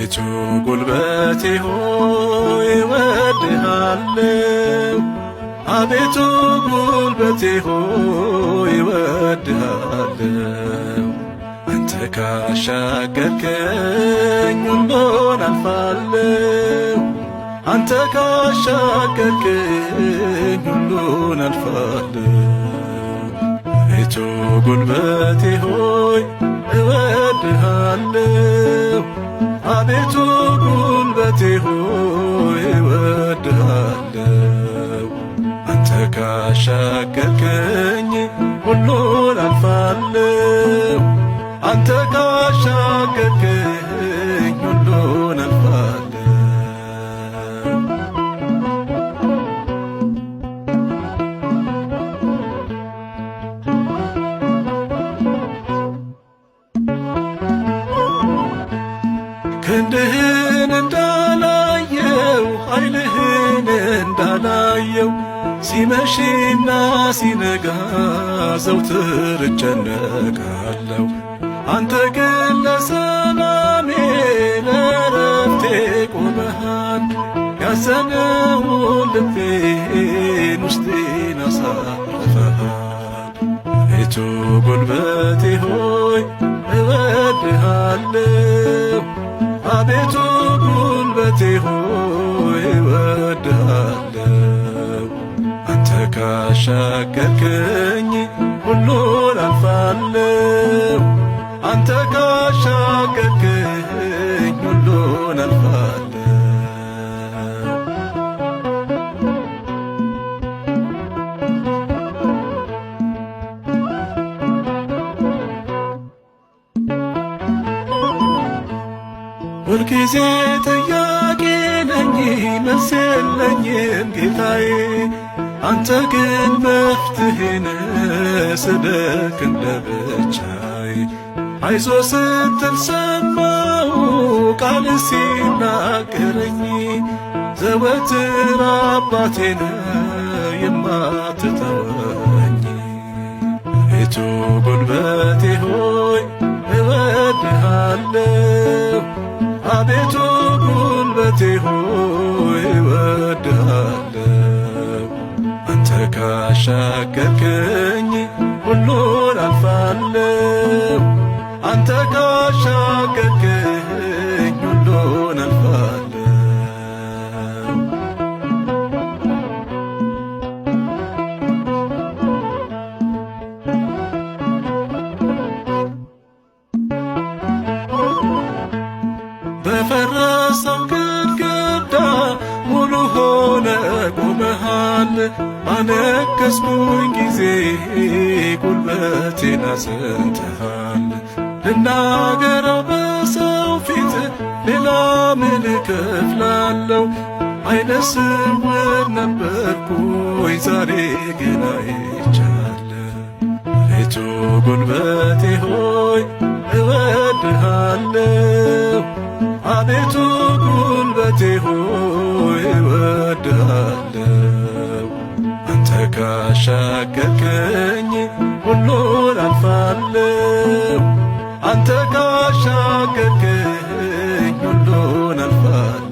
አቤቱ ጉልበቴ ሆይ እወድሃለሁ። አቤቱ ጉልበቴ ሆይ እወድሃለሁ። አንተ ካሻገርከኝ ሁሉን አልፋለሁ። አንተ ካሻገርከኝ ሁሉን አልፋለሁ። አቤቱ ጉልበቴ ሆይ እወድሃለሁ። አቤቱ ጉልበቴ ሆይ እወድሃለሁ። አንተ ካሻገርከኝ ሁሉን አልፋለሁ። አንተ ካሻገርከኝ ሁሉን አልፋለሁ። ክንድህን እንዳላየው ኃይልህን እንዳላየው ሲመሽና ሲነጋ ዘውትር እጨነቃለሁ። አንተ ግን ለሰላሜ ለረፍቴ ቆመሃል። ያዘነውን ልቤን ውስጤን አሳርፈሃል። አቤቱ ጉልበቴ ሆይ እወድሃለሁ። አቤቱ ጉልበቴ ሆይ እወድሃለሁ። አንተ ካሻገርከኝ ሁሉን አልፋለሁ። አንተ ካሻገርከኝ ሁሉን አልፋለሁ። ሁልጊዜ ጥያቄ ነኝ መልስ የለኝም ጌታዬ። አንተ ግን መፍትሄን ስደክም ለብቻዬ። አይዞ ስትል ሰማሁ ቃል ሲናገረኝ። ዘወትር አባቴን የማትተወኝ። አቤቱ ጉልበቴ ሆይ እወድሃለሁ። አቤቱ ጉልበቴ ሆይ እወድሃለሁ። አንተ ካሻገርከኝ ሁሉን አልፋለሁ። አንተ ካሻገርከኝ ሁሉን አልፋለሁ። በፈረሰው ግድግዳ ሙሉ ሆነ ቆመሃል። ባነከስኩኝ ጊዜ ጉልበቴን አጽንተሃል። ልናገረው በሰው ፊት ሌላ ምን እከፍላለሁ? ዓይነ ስውር ነበርኩኝ ዛሬ ግን አይቻለሁ። አቤቱ ጉልበቴ ሆይ እወድሃለሁ። አቤቱ ጉልበቴ ሆይ እወድሃለሁ። አንተ ካሻገርከኝ ሁሉን አልፋለሁ። አንተ ካሻገርከኝ ሁሉን አልፋለሁ።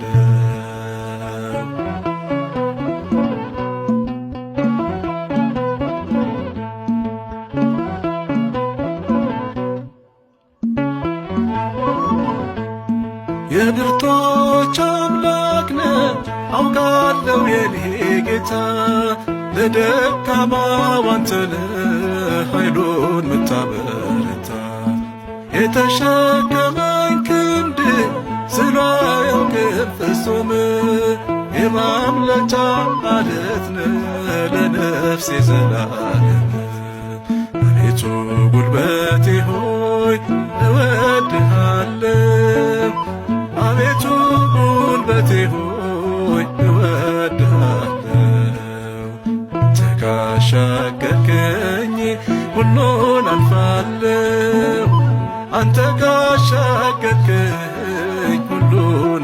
የብርቶች አምላክ ነህ አውቃለሁ የኔ ጌታ። ለደካማው አንተ ነህ ኃይሉን ምታበረታ። የተሸከመኝ ክንድ ዝሎ አያውቅም ፍጹም። የማምለጫ ዓለት ነህ ለነፍሴ ዘላለም። አቤቱ ጉልበቴ ሆይ እወድሃለሁ። አቤቱ ጉልበቴ ሆይ እወድሃለሁ። አንተ ካሻገርከኝ ሁሉን አልፋለሁ። አንተ ካሻገርከኝ ሁሉን